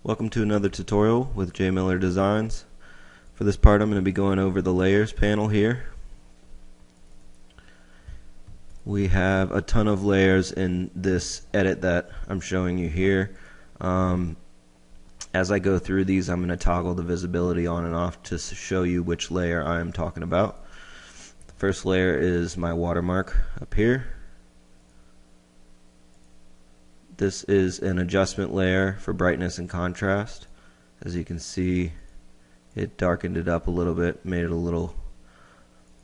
Welcome to another tutorial with J Miller Designs. For this part I'm going to be going over the layers panel here. We have a ton of layers in this edit that I'm showing you here. As I go through these, I'm going to toggle the visibility on and off to show you which layer I am talking about. The first layer is my watermark up here. This is an adjustment layer for brightness and contrast. As you can see, it darkened it up a little bit, made it a little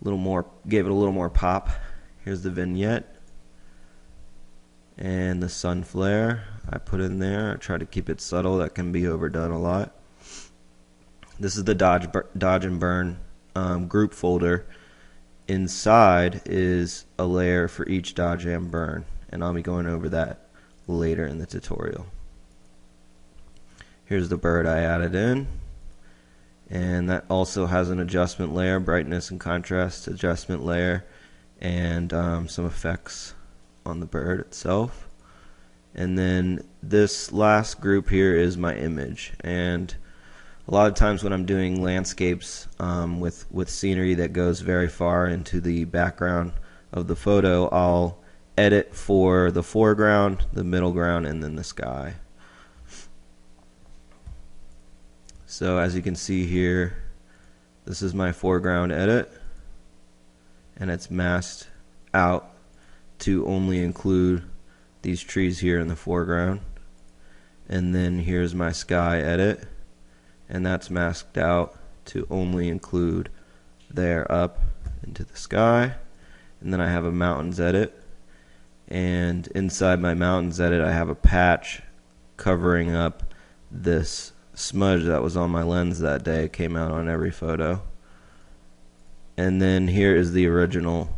more, gave it a little more pop. Here's the vignette and the sun flare I put in there. I try to keep it subtle. That can be overdone a lot. This is the Dodge and Burn group folder. Inside is a layer for each Dodge and Burn, and I'll be going over that later in the tutorial. Here's the bird I added in, and that also has an adjustment layer, brightness and contrast adjustment layer, and some effects on the bird itself. And then this last group here is my image, and a lot of times when I'm doing landscapes with scenery that goes very far into the background of the photo, I'll edit for the foreground, the middle ground, and then the sky. So as you can see here, this is my foreground edit, and it's masked out to only include these trees here in the foreground. And then here's my sky edit, and that's masked out to only include there up into the sky. And then I have a mountains edit, and inside my mountains edit I have a patch covering up this smudge that was on my lens that day. It came out on every photo. And then here is the original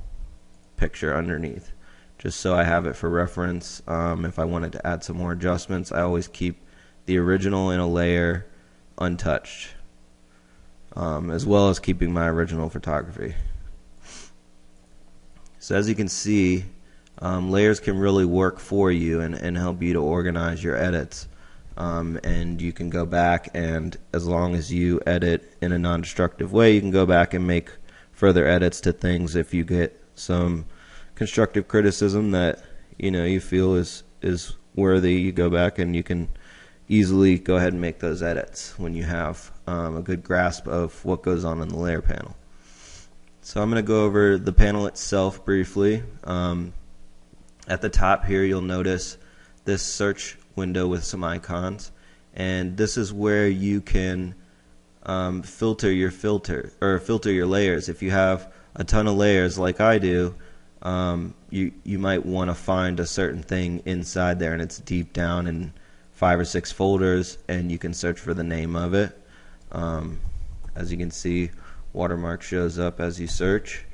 picture underneath, just so I have it for reference. If I wanted to add some more adjustments, I always keep the original in a layer untouched, as well as keeping my original photography. So as you can see, layers can really work for you and help you to organize your edits. And you can go back, and as long as you edit in a non-destructive way, you can go back and make further edits to things. If you get some constructive criticism that you feel is worthy, you go back and you can easily go ahead and make those edits when you have a good grasp of what goes on in the layer panel. So I'm going to go over the panel itself briefly. At the top here you'll notice this search window with some icons, and this is where you can filter your layers. If you have a ton of layers like I do, you might want to find a certain thing inside there, and it's deep down in 5 or 6 folders, and you can search for the name of it. As you can see, watermark shows up as you search.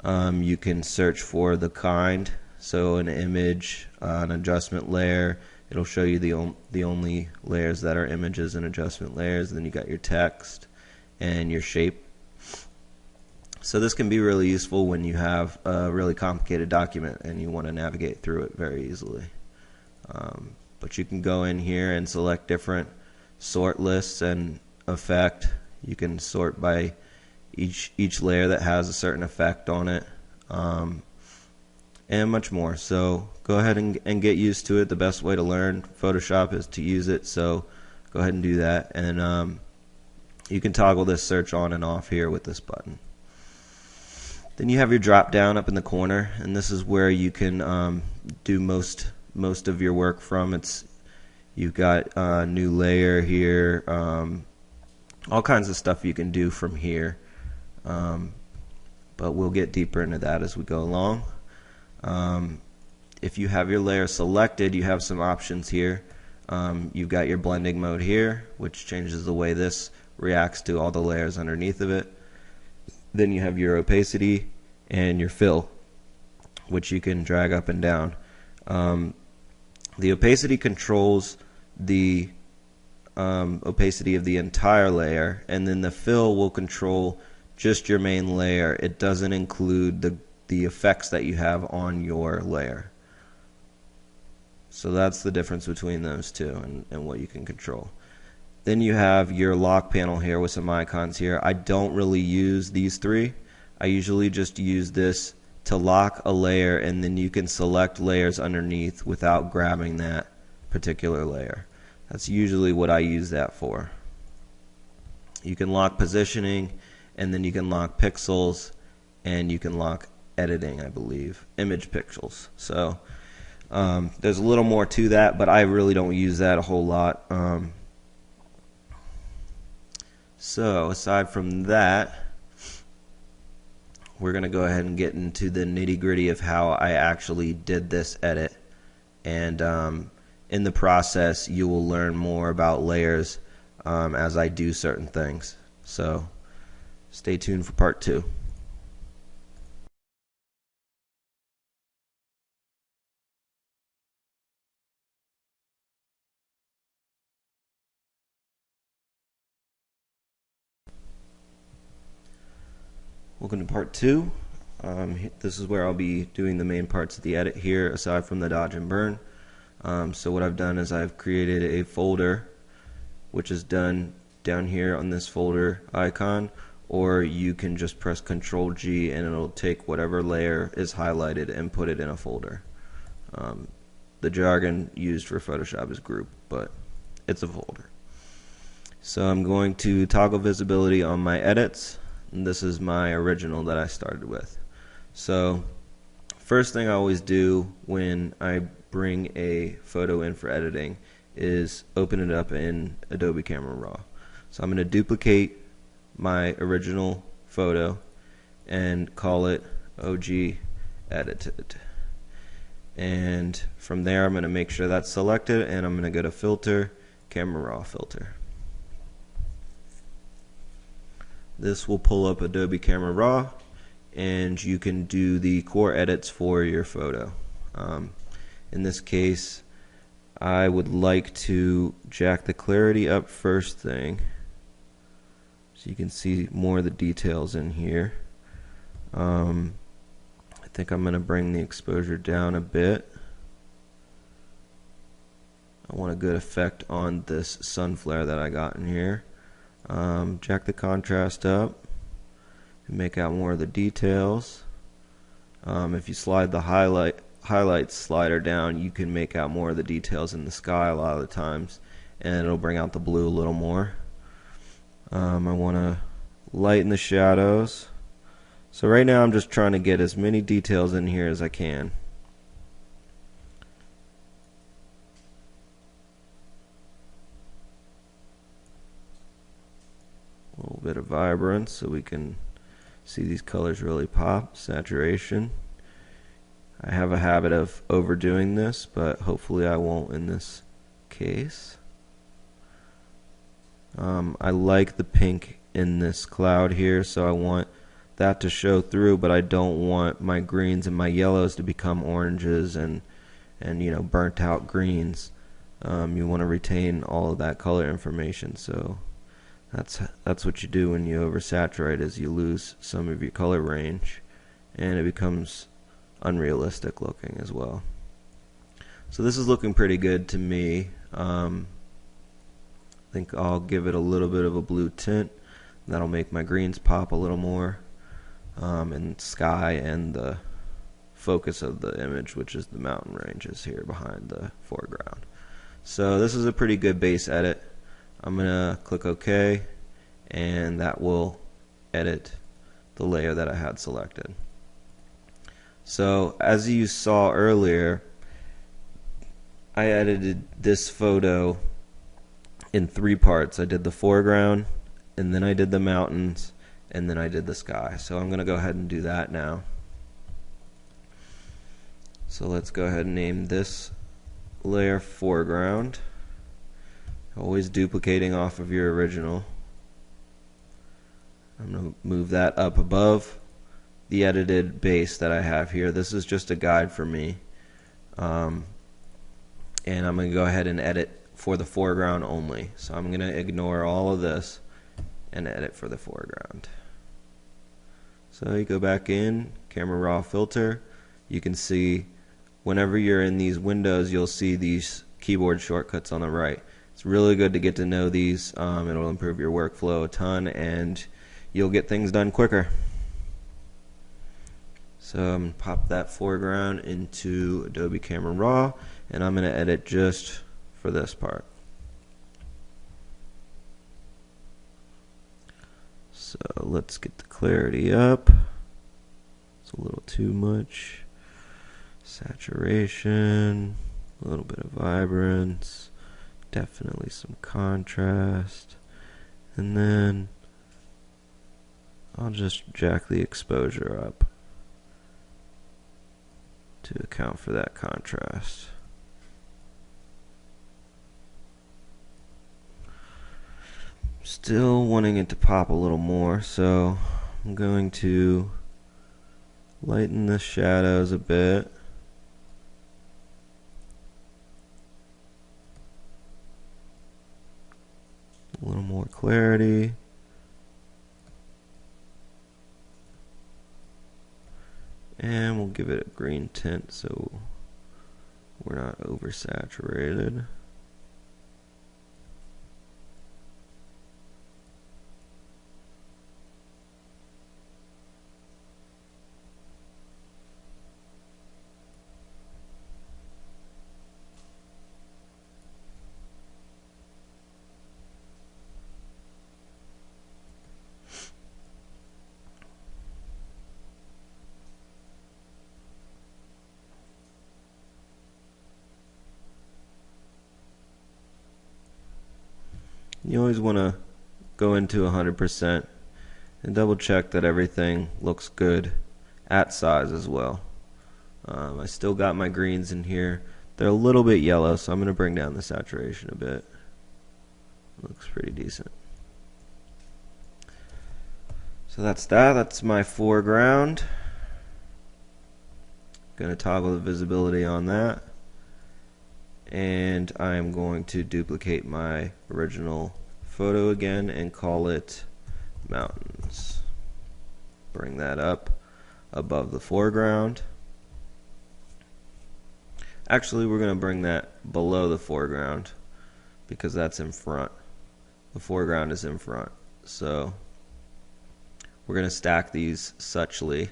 You can search for the kind, so an image, an adjustment layer. It'll show you the only layers that are images and adjustment layers. Then you got your text and your shape. So this can be really useful when you have a really complicated document and you want to navigate through it very easily. But you can go in here and select different sort lists and effect. You can sort by each layer that has a certain effect on it, and much more. So go ahead and get used to it. The best way to learn Photoshop is to use it, so go ahead and do that. And you can toggle this search on and off here with this button. Then you have your drop down up in the corner, and this is where you can do most of your work from. You've got a new layer here, all kinds of stuff you can do from here, but we'll get deeper into that as we go along. If you have your layer selected, you have some options here. You've got your blending mode here, which changes the way this reacts to all the layers underneath of it. Then you have your opacity and your fill, which you can drag up and down. The opacity controls the opacity of the entire layer, and then the fill will control just your main layer. It doesn't include the effects that you have on your layer. So that's the difference between those two and what you can control. Then you have your lock panel here with some icons here. I don't really use these three. I usually just use this to lock a layer, and then you can select layers underneath without grabbing that particular layer. That's usually what I use that for. You can lock positioning, and then you can lock pixels, and you can lock editing, I believe, image pixels. So there's a little more to that, but I really don't use that a whole lot. So aside from that, we're going to go ahead and get into the nitty-gritty of how I actually did this edit. And in the process, you will learn more about layers as I do certain things. So stay tuned for part 2. Welcome to part 2. This is where I'll be doing the main parts of the edit here, aside from the dodge and burn. So what I've done is I've created a folder, which is done down here on this folder icon, or you can just press Ctrl G and it'll take whatever layer is highlighted and put it in a folder. The jargon used for Photoshop is group, but it's a folder. So I'm going to toggle visibility on my edits. And this is my original that I started with. So first thing I always do when I bring a photo in for editing is open it up in Adobe Camera Raw. So I'm going to duplicate my original photo and call it OG edited. And from there I'm going to make sure that's selected, and I'm going to go to filter, Camera Raw filter. This will pull up Adobe Camera Raw, and you can do the core edits for your photo. In this case, I would like to jack the clarity up first thing, so you can see more of the details in here. I think I'm going to bring the exposure down a bit. I want a good effect on this sun flare that I got in here. Jack the contrast up and make out more of the details. If you slide the highlights slider down, you can make out more of the details in the sky a lot of the times, and it'll bring out the blue a little more. I want to lighten the shadows. So right now I'm just trying to get as many details in here as I can. A little bit of vibrance so we can see these colors really pop. Saturation. I have a habit of overdoing this, but hopefully I won't in this case. I like the pink in this cloud here, so I want that to show through, but I don't want my greens and my yellows to become oranges and you know, burnt out greens. You want to retain all of that color information, so that's what you do when you oversaturate, is you lose some of your color range and it becomes unrealistic looking as well. So this is looking pretty good to me. I think I'll give it a little bit of a blue tint. That'll make my greens pop a little more, and sky and the focus of the image, which is the mountain ranges here behind the foreground. So this is a pretty good base edit. I'm gonna click OK, and that will edit the layer that I had selected. So as you saw earlier, I edited this photo in 3 parts. I did the foreground, and then I did the mountains, and then I did the sky. So I'm gonna go ahead and do that now. So let's go ahead and name this layer foreground. Always duplicating off of your original. I'm going to move that up above the edited base that I have here. This is just a guide for me. And I'm going to go ahead and edit for the foreground only. So I'm going to ignore all of this and edit for the foreground. So you go back in, Camera Raw filter. You can see whenever you're in these windows, you'll see these keyboard shortcuts on the right. It's really good to get to know these. It'll improve your workflow a ton, and you'll get things done quicker. So I'm going to pop that foreground into Adobe Camera Raw, and I'm going to edit just for this part. So let's get the clarity up. It's a little too much. Saturation, a little bit of vibrance, definitely some contrast, and then I'll just jack the exposure up to account for that contrast. Still wanting it to pop a little more, so I'm going to lighten the shadows a bit. A little more clarity. And we'll give it a green tint so we're not oversaturated. You always want to go into 100% and double check that everything looks good at size as well. I still got my greens in here. They're a little bit yellow, so I'm going to bring down the saturation a bit. Looks pretty decent. So that's that. That's my foreground. Going to toggle the visibility on that. And I am going to duplicate my original photo again and call it mountains. Bring that up above the foreground. Actually, we're going to bring that below the foreground because that's in front. The foreground is in front. So we're going to stack these suchly.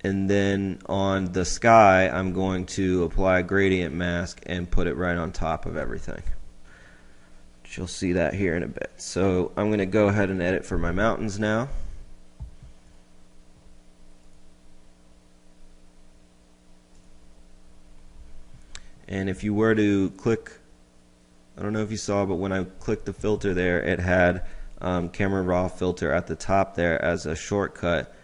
And then on the sky, I'm going to apply a gradient mask and put it right on top of everything. You'll see that here in a bit. So I'm going to go ahead and edit for my mountains now. And if you were to click, I don't know if you saw, but when I clicked the filter there, it had Camera Raw filter at the top there as a shortcut.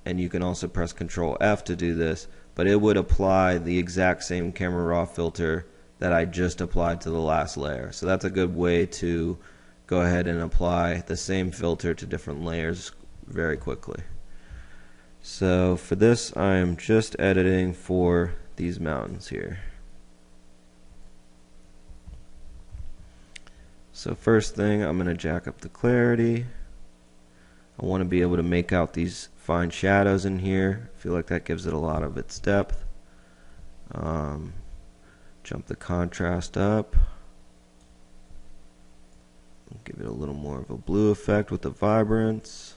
And you can also press Control F to do this, but it would apply the exact same Camera Raw filter that I just applied to the last layer. So that's a good way to go ahead and apply the same filter to different layers very quickly. So for this, I am just editing for these mountains here. So first thing, I'm going to jack up the clarity. I want to be able to make out these fine shadows in here. I feel like that gives it a lot of its depth. Jump the contrast up. Give it a little more of a blue effect with the vibrance.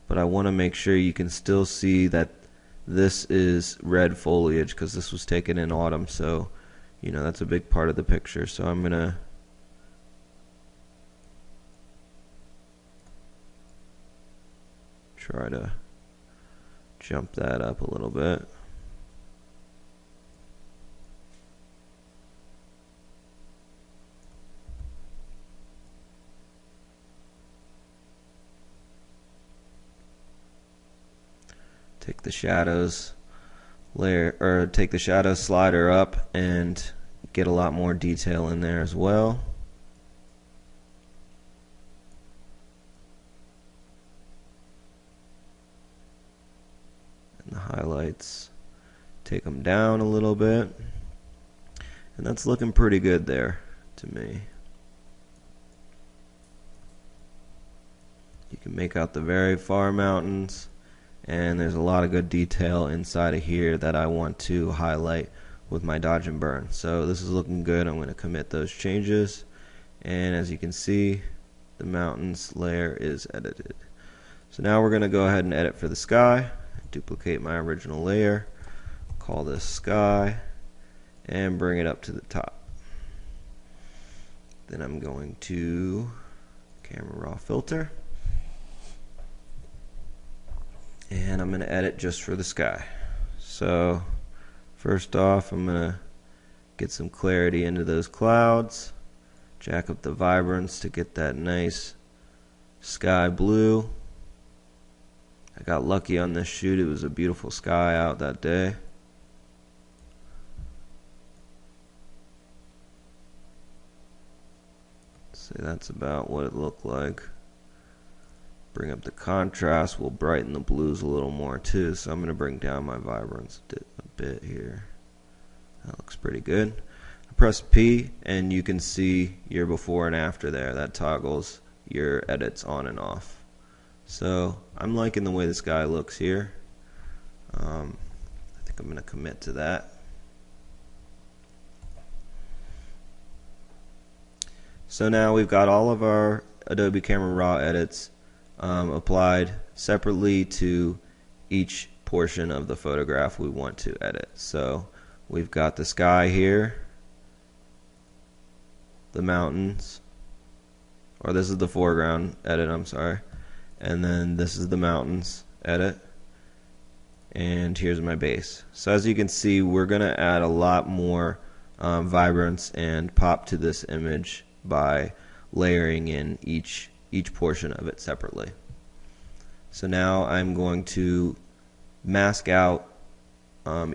But I want to make sure you can still see that this is red foliage because this was taken in autumn, so you know that's a big part of the picture. So I'm going to try to jump that up a little bit. Take the shadows layer, or take the shadow slider up and get a lot more detail in there as well. And the highlights, take them down a little bit, and that's looking pretty good there to me. You can make out the very far mountains, and there's a lot of good detail inside of here that I want to highlight with my dodge and burn. So this is looking good. I'm going to commit those changes, and as you can see, the mountains layer is edited. So now we're going to go ahead and edit for the sky. Duplicate my original layer, call this sky, and bring it up to the top. Then I'm going to camera raw filter, and I'm going to edit just for the sky. So first off, I'm going to get some clarity into those clouds, jack up the vibrance to get that nice sky blue. I got lucky on this shoot. It was a beautiful sky out that day. So that's about what it looked like. Bring up the contrast. We'll brighten the blues a little more too. So I'm going to bring down my vibrance a bit here. That looks pretty good. I press P and you can see your before and after there. That toggles your edits on and off. So I'm liking the way this guy looks here. I think I'm going to commit to that. So now we've got all of our Adobe Camera Raw edits applied separately to each portion of the photograph we want to edit. So we've got the sky here, the mountains, or this is the foreground edit, I'm sorry, and then this is the mountains edit, and here's my base. So as you can see, we're going to add a lot more vibrance and pop to this image by layering in each portion of it separately. So now I'm going to mask out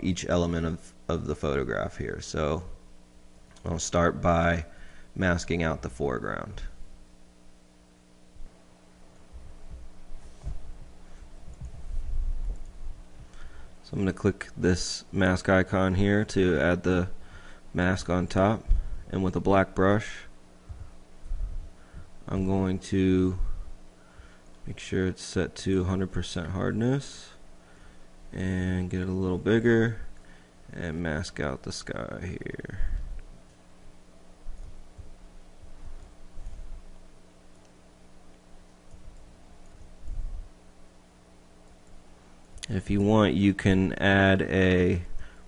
each element of the photograph here. So I'll start by masking out the foreground. So I'm going to click this mask icon here to add the mask on top, and with a black brush I'm going to make sure it's set to 100% hardness and get it a little bigger and mask out the sky here. If you want, you can add a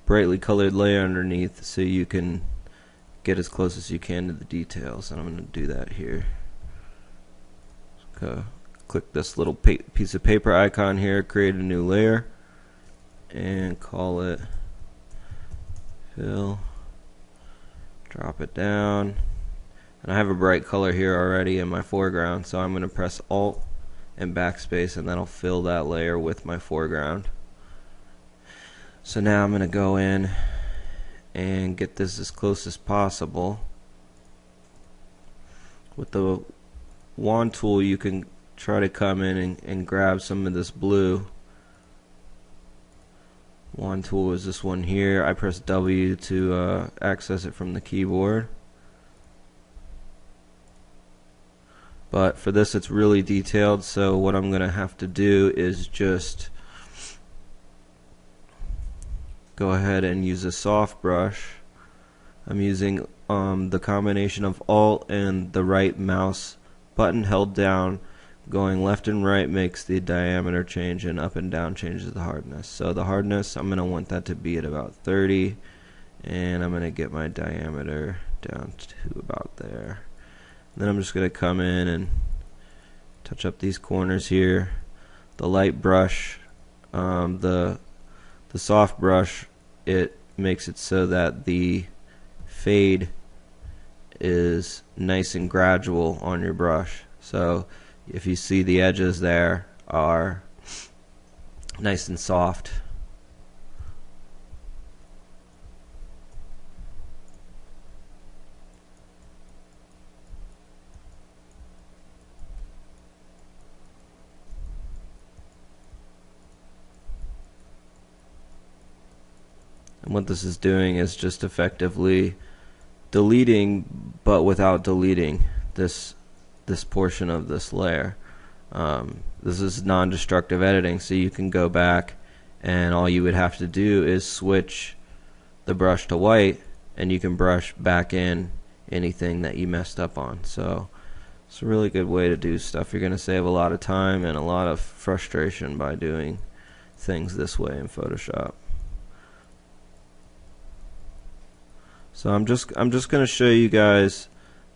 brightly colored layer underneath so you can get as close as you can to the details, and I'm going to do that here. Click this little piece of paper icon here, create a new layer, and call it fill. Drop it down, and I have a bright color here already in my foreground, so I'm going to press Alt and backspace, and that'll fill that layer with my foreground. So now I'm going to go in and get this as close as possible. With the wand tool, you can try to come in and grab some of this blue. Wand tool is this one here. I press W to access it from the keyboard. But for this, it's really detailed, so what I'm going to have to do is just go ahead and use a soft brush. I'm using the combination of Alt and the right mouse button held down. Going left and right makes the diameter change, and up and down changes the hardness. So the hardness, I'm going to want that to be at about 30, and I'm going to get my diameter down to about there. Then I'm just going to come in and touch up these corners here. The light brush, the soft brush, it makes it so that the fade is nice and gradual on your brush. So if you see, the edges there are nice and soft. And what this is doing is just effectively deleting, but without deleting this portion of this layer. This is non-destructive editing, so you can go back and all you would have to do is switch the brush to white, and you can brush back in anything that you messed up on. So it's a really good way to do stuff. You're going to save a lot of time and a lot of frustration by doing things this way in Photoshop. So I'm just going to show you guys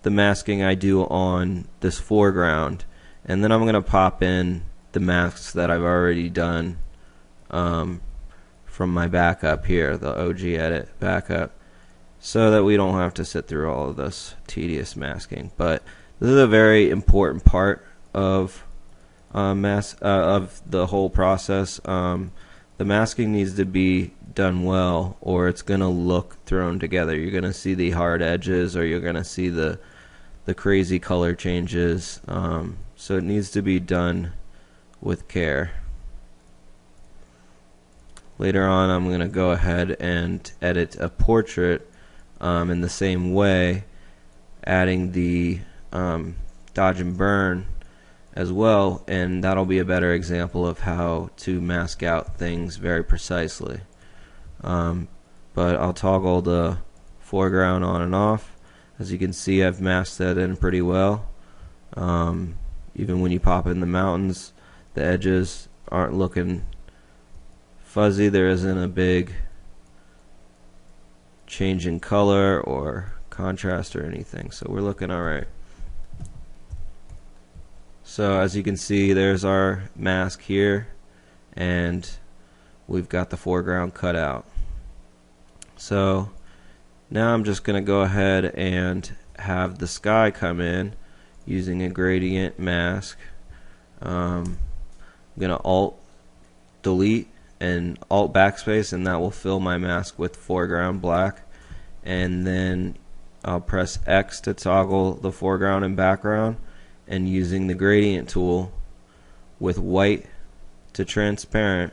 the masking I do on this foreground, and then I'm going to pop in the masks that I've already done from my backup here, the OG edit backup, so that we don't have to sit through all of this tedious masking. But this is a very important part of of the whole process. The masking needs to be done well, or it's going to look thrown together. You're going to see the hard edges, or you're going to see the crazy color changes. So it needs to be done with care. Later on, I'm going to go ahead and edit a portrait in the same way, adding the dodge and burn as well, and that'll be a better example of how to mask out things very precisely. But I'll toggle the foreground on and off. As you can see, I've masked that in pretty well. Even when you pop in the mountains, the edges aren't looking fuzzy. There isn't a big change in color or contrast or anything, so we're looking alright. So as you can see, there's our mask here, and we've got the foreground cut out. So now I'm just going to go ahead and have the sky come in using a gradient mask. I'm going to Alt Delete and Alt Backspace, and that will fill my mask with foreground black. And then I'll press X to toggle the foreground and background, and using the gradient tool with white to transparent,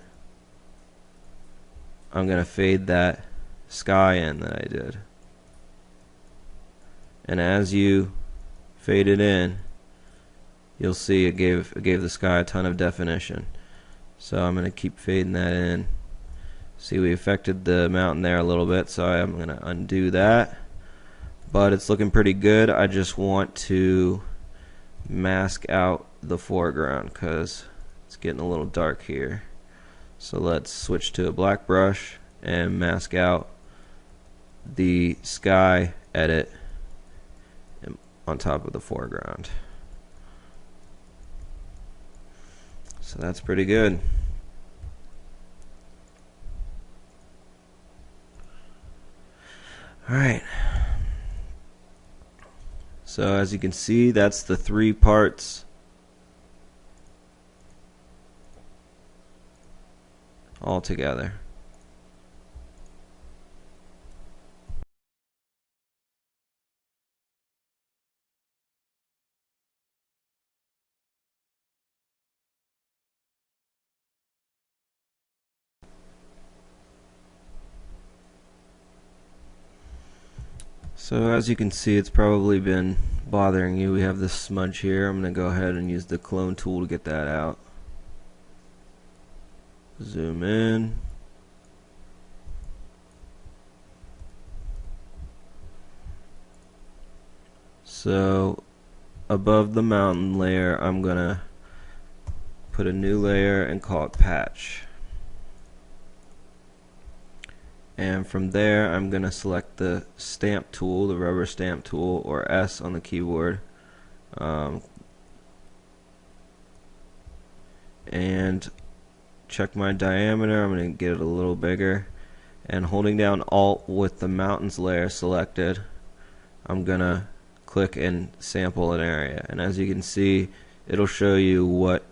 I'm going to fade that sky in that I did. And as you fade it in, you'll see it gave the sky a ton of definition. So I'm going to keep fading that in. See, we affected the mountain there a little bit, so I'm going to undo that. But it's looking pretty good. I just want to mask out the foreground because it's getting a little dark here. So let's switch to a black brush and mask out the sky edit on top of the foreground. So that's pretty good. Alright. So as you can see, that's the 3 parts all together. So as you can see, it's probably been bothering you. We have this smudge here. I'm going to go ahead and use the clone tool to get that out. Zoom in. So above the mountain layer, I'm going to put a new layer and call it patch. And from there, I'm going to select the stamp tool, the rubber stamp tool, or S on the keyboard, and check my diameter. I'm going to get it a little bigger, and holding down Alt with the mountains layer selected, I'm going to click and sample an area. And as you can see, it'll show you what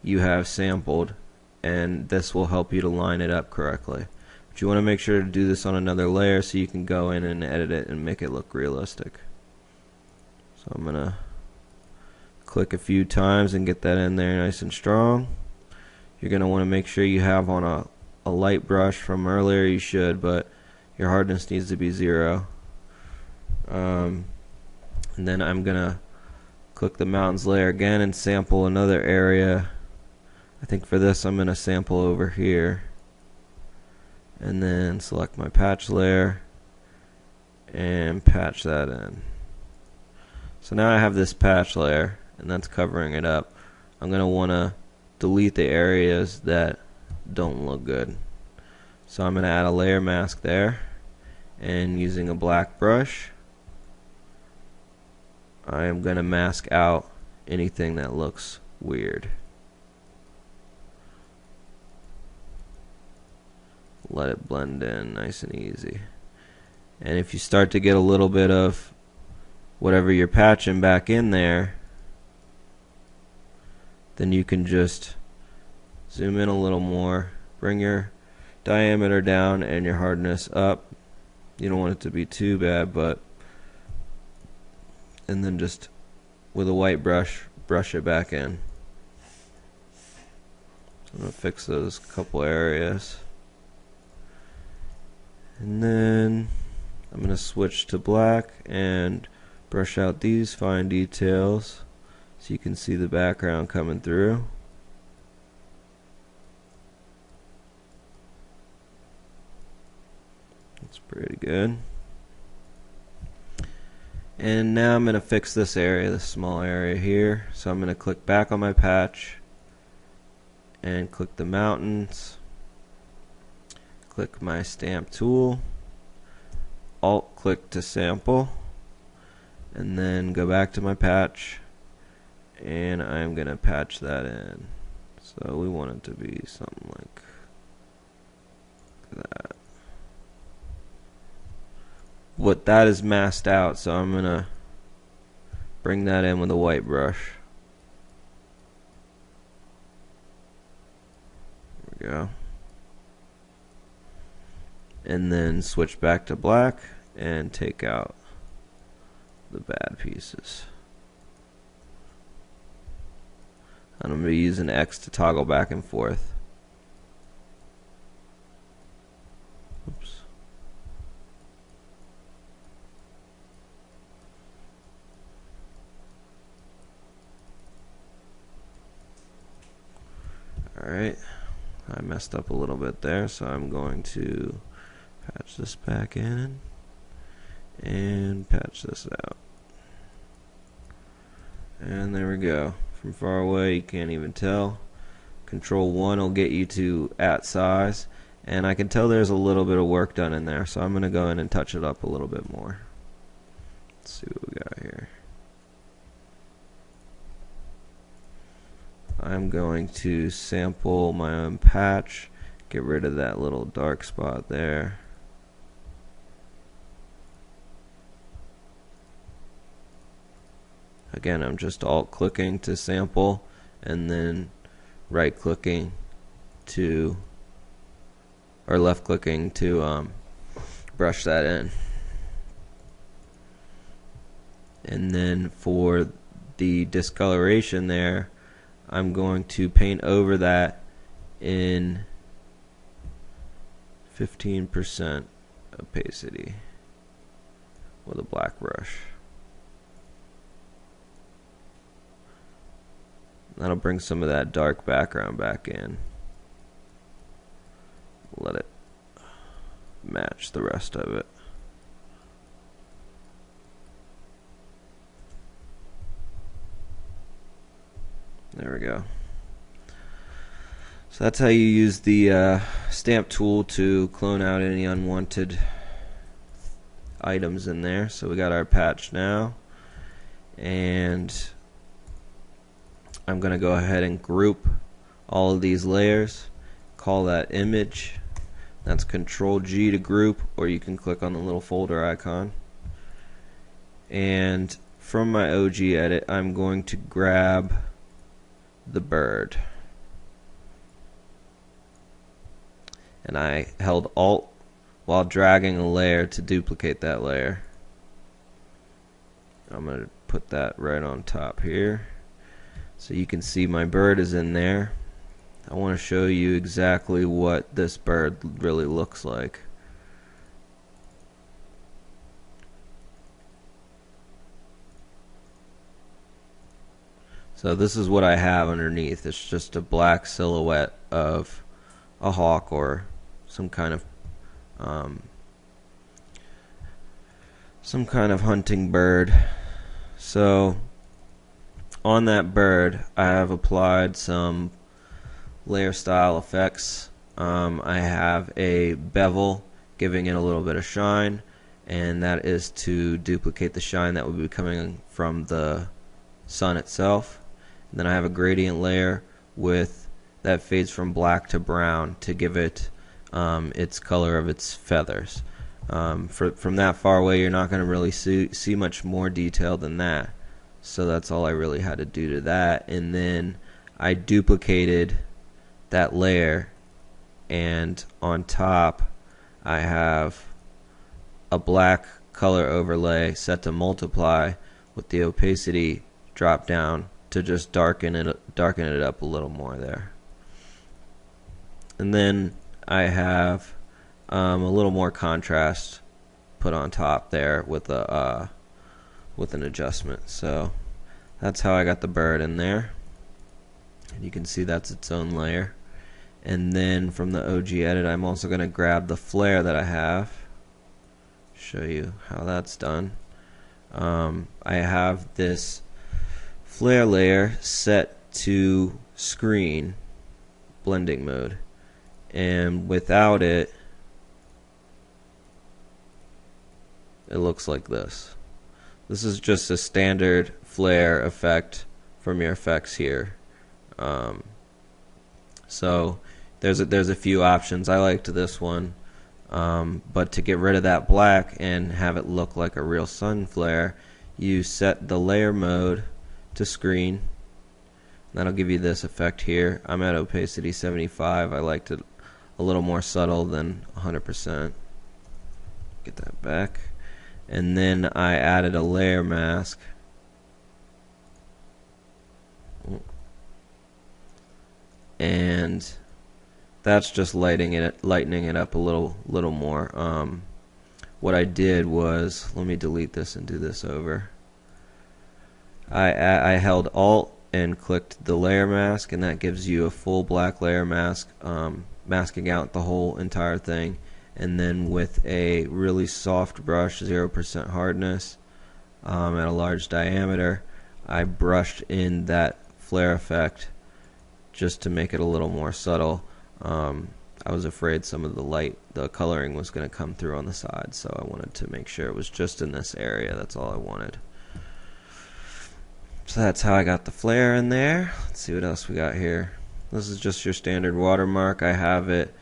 you have sampled, and this will help you to line it up correctly. But you want to make sure to do this on another layer so you can go in and edit it and make it look realistic. So I'm going to click a few times and get that in there nice and strong. You're going to want to make sure you have on a light brush from earlier. You should, but your hardness needs to be 0. And then I'm going to Click the mountains layer again and sample another area. I think for this I'm going to sample over here. And then select my patch layer and patch that in. So now I have this patch layer and that's covering it up. I'm going to want to delete the areas that don't look good. So I'm going to add a layer mask there, and using a black brush I am going to mask out anything that looks weird. Let it blend in nice and easy. And if you start to get a little bit of whatever you're patching back in there, then you can just zoom in a little more, bring your diameter down and your hardness up. You don't want it to be too bad, and then just with a white brush, brush it back in. I'm going to fix those couple areas. And then I'm going to switch to black and brush out these fine details so you can see the background coming through. That's pretty good. And now I'm going to fix this area, this small area here. So I'm going to click back on my patch and click the mountains. Click my stamp tool, alt click to sample, and then go back to my patch, and I'm going to patch that in. So we want it to be something like that. What that is masked out, so I'm going to bring that in with a white brush. There we go. And then switch back to black and take out the bad pieces. And I'm going to be using X to toggle back and forth. Oops. Alright, I messed up a little bit there, so I'm going to patch this back in and patch this out. And there we go. From far away you can't even tell. Control 1 will get you to at size, and I can tell there's a little bit of work done in there, so I'm going to go in and touch it up a little bit more. Let's see what we got here. I'm going to sample my own patch, get rid of that little dark spot there. Again, I'm just alt clicking to sample and then right clicking to, or left clicking to brush that in. And then for the discoloration there, I'm going to paint over that in 15% opacity with a black brush. That'll bring some of that dark background back in. Let it match the rest of it. There we go. So that's how you use the stamp tool to clone out any unwanted items in there. So we got our patch now, and I'm going to go ahead and group all of these layers, call that image. That's Control G to group, or you can click on the little folder icon. And from my OG edit, I'm going to grab the bird. And I held Alt while dragging a layer to duplicate that layer. I'm going to put that right on top here. So you can see my bird is in there. I want to show you exactly what this bird really looks like. So this is what I have underneath. It's just a black silhouette of a hawk or some kind of hunting bird. So on that bird, I have applied some layer style effects. I have a bevel giving it a little bit of shine, and that is to duplicate the shine that would be coming from the sun itself. And then I have a gradient layer with that fades from black to brown to give it its color of its feathers. From that far away, you're not going to really see much more detail than that. So that's all I really had to do to that. And then I duplicated that layer, and on top I have a black color overlay set to multiply with the opacity drop down to just darken it up a little more there. And then I have a little more contrast put on top there with an adjustment. So that's how I got the bird in there, and you can see that's its own layer. And then from the OG edit, I'm also going to grab the flare that I have, show you how that's done. I have this flare layer set to screen blending mode, and without it, it looks like this. This is just a standard flare effect from your effects here. So there's a few options. I liked this one, but to get rid of that black and have it look like a real sun flare, you set the layer mode to screen. That'll give you this effect here. I'm at opacity 75. I liked it a little more subtle than 100%. Get that back. And then I added a layer mask. And that's just lightening it up a little more. What I did was, let me delete this and do this over. I held Alt and clicked the layer mask, and that gives you a full black layer mask, masking out the whole entire thing. And then with a really soft brush, 0% hardness, at a large diameter, I brushed in that flare effect just to make it a little more subtle. I was afraid some of the coloring was going to come through on the side, so I wanted to make sure it was just in this area. That's all I wanted. So that's how I got the flare in there. Let's see what else we got here. This is just your standard watermark. I have it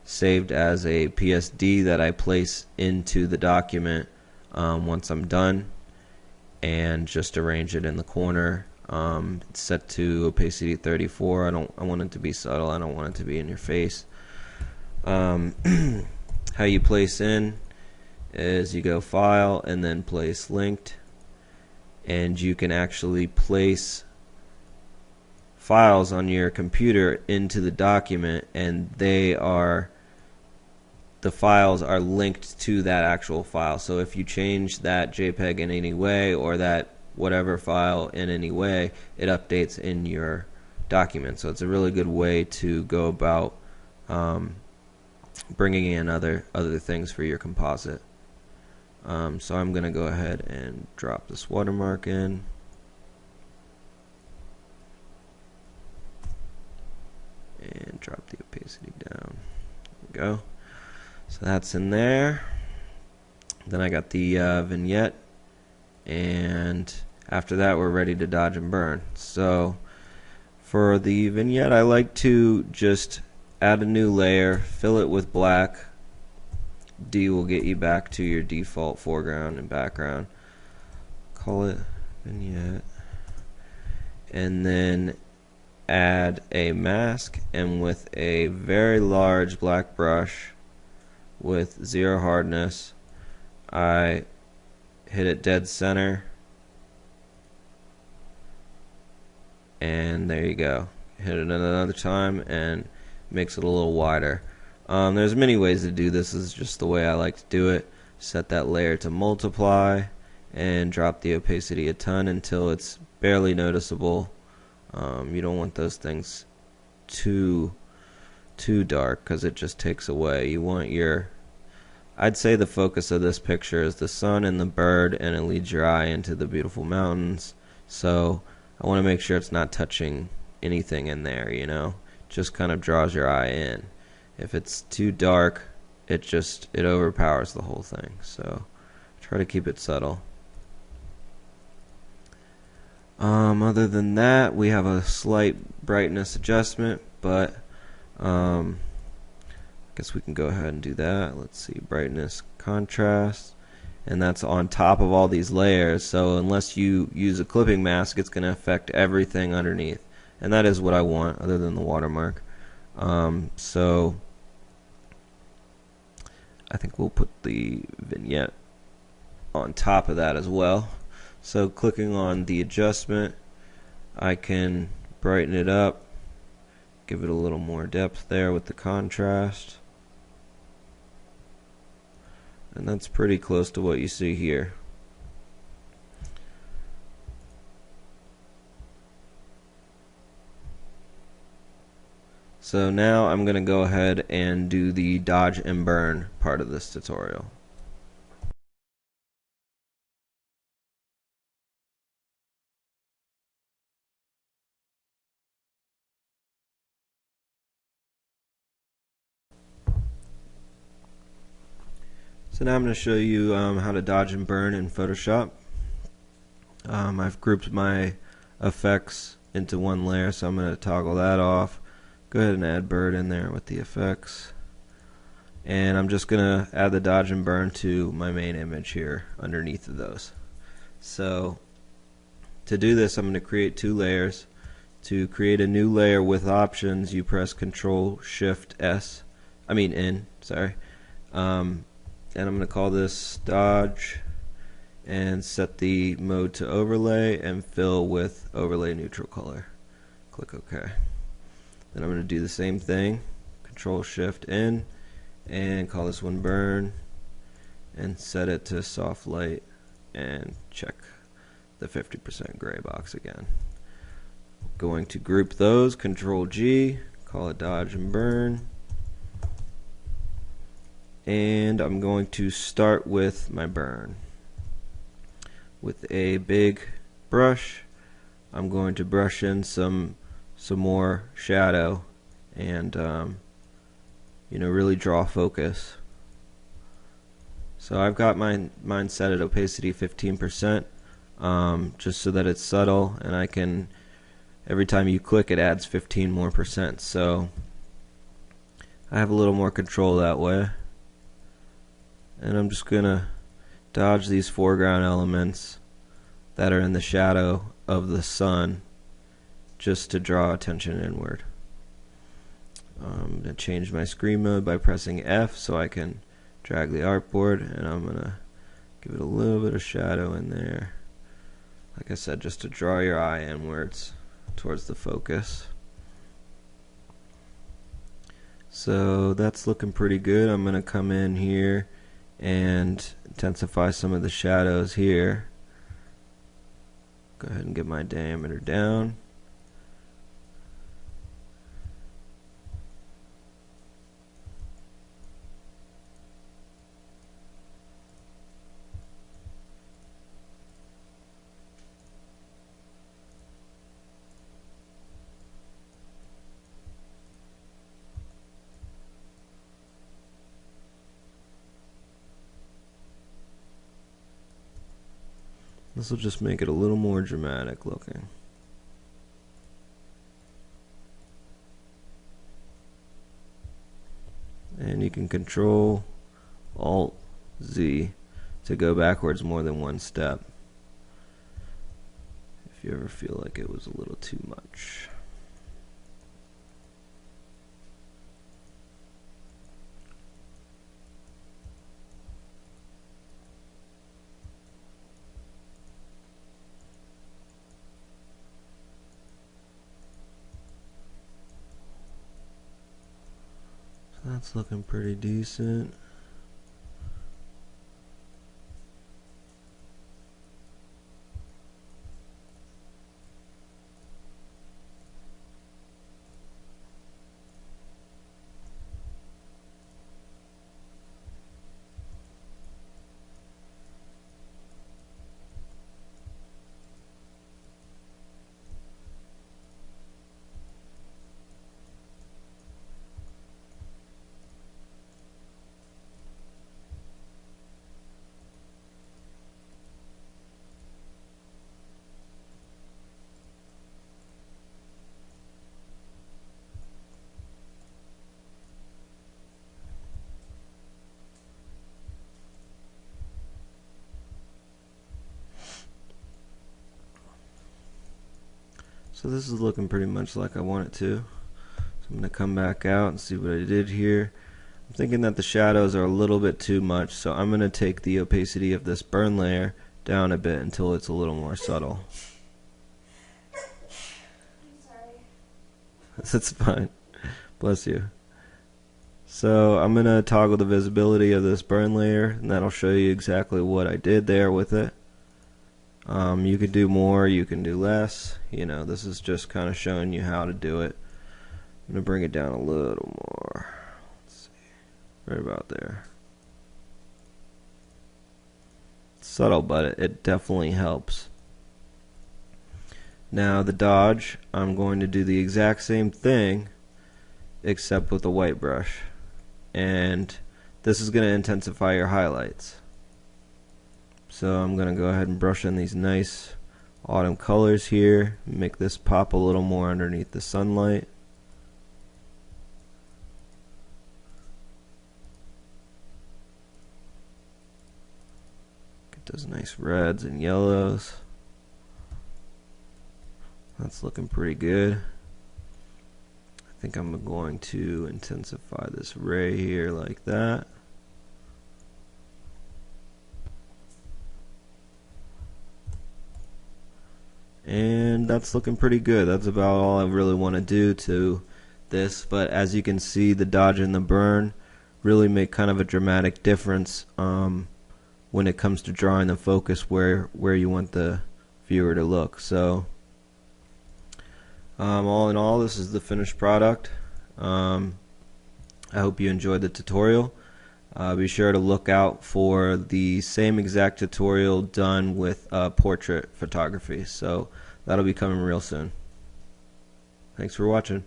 saved as a PSD that I place into the document once I'm done, and just arrange it in the corner. It's set to opacity 34. I want it to be subtle. I don't want it to be in your face. How you place in is you go File and then Place Linked, and you can actually place files on your computer into the document, and the files are linked to that actual file. So if you change that JPEG in any way, or that whatever file in any way, it updates in your document. So it's a really good way to go about bringing in other things for your composite. So I'm going to go ahead and drop this watermark in. And drop the opacity down. There we go. So that's in there. Then I got the vignette, and after that we're ready to dodge and burn. So for the vignette, I like to just add a new layer, fill it with black. D will get you back to your default foreground and background. Call it vignette, and then add a mask, and with a very large black brush with 0 hardness, I hit it dead center, and there you go. Hit it another time and makes it a little wider. There's many ways to do this. This is just the way I like to do it. Set that layer to multiply and drop the opacity a ton until it's barely noticeable You don't want those things too dark because it just takes away. You want your, I'd say the focus of this picture is the sun and the bird, and it leads your eye into the beautiful mountains. So I want to make sure it's not touching anything in there, you know. Just kind of draws your eye in. If it's too dark, it overpowers the whole thing. So try to keep it subtle. Other than that, we have a slight brightness adjustment, but I guess we can go ahead and do that. Let's see, brightness, contrast, and that's on top of all these layers. So unless you use a clipping mask, it's going to affect everything underneath, and that is what I want, other than the watermark. So I think we'll put the vignette on top of that as well. So clicking on the adjustment, I can brighten it up, give it a little more depth there with the contrast, and that's pretty close to what you see here. So now I'm going to go ahead and do the dodge and burn part of this tutorial. So now I'm going to show you how to dodge and burn in Photoshop. I've grouped my effects into one layer, so I'm going to toggle that off. Go ahead and add bird in there with the effects. And I'm just going to add the dodge and burn to my main image here underneath of those. So to do this, I'm going to create two layers. To create a new layer with options, you press Control Shift N, sorry. And I'm going to call this dodge and set the mode to overlay and fill with overlay neutral color. Click OK. Then I'm going to do the same thing, Control Shift N, and call this one burn and set it to soft light and check the 50% gray box again. Going to group those, Control G, call it dodge and burn. And I'm going to start with my burn. With a big brush, I'm going to brush in some more shadow and really draw focus. So I've got mine set at opacity 15%, just so that it's subtle, and I can, every time you click, it adds 15% more. So I have a little more control that way. And I'm just going to dodge these foreground elements that are in the shadow of the sun just to draw attention inward. I'm going to change my screen mode by pressing F so I can drag the artboard, and I'm going to give it a little bit of shadow in there. Like I said, just to draw your eye inwards towards the focus. So that's looking pretty good. I'm going to come in here and intensify some of the shadows here. Go ahead and get my diameter down. This will just make it a little more dramatic looking. And you can Control Alt Z to go backwards more than one step if you ever feel like it was a little too much. That's looking pretty decent. So this is looking pretty much like I want it to. So I'm going to come back out and see what I did here. I'm thinking that the shadows are a little bit too much, so I'm going to take the opacity of this burn layer down a bit until it's a little more subtle. I'm sorry. That's fine. Bless you. So I'm going to toggle the visibility of this burn layer, and that'll show you exactly what I did there with it. You can do more, you can do less. You know, this is just kind of showing you how to do it. I'm going to bring it down a little more. Let's see. Right about there. It's subtle, but it definitely helps. Now the dodge, I'm going to do the exact same thing except with a white brush. And this is going to intensify your highlights. So I'm going to go ahead and brush in these nice autumn colors here, make this pop a little more underneath the sunlight. Get those nice reds and yellows. That's looking pretty good. I think I'm going to intensify this ray here like that. And that's looking pretty good. That's about all I really want to do to this, but as you can see, the dodge and the burn really make kind of a dramatic difference when it comes to drawing the focus where you want the viewer to look. So all in all, this is the finished product. I hope you enjoyed the tutorial. Be sure to look out for the same exact tutorial done with portrait photography. So that'll be coming real soon. Thanks for watching.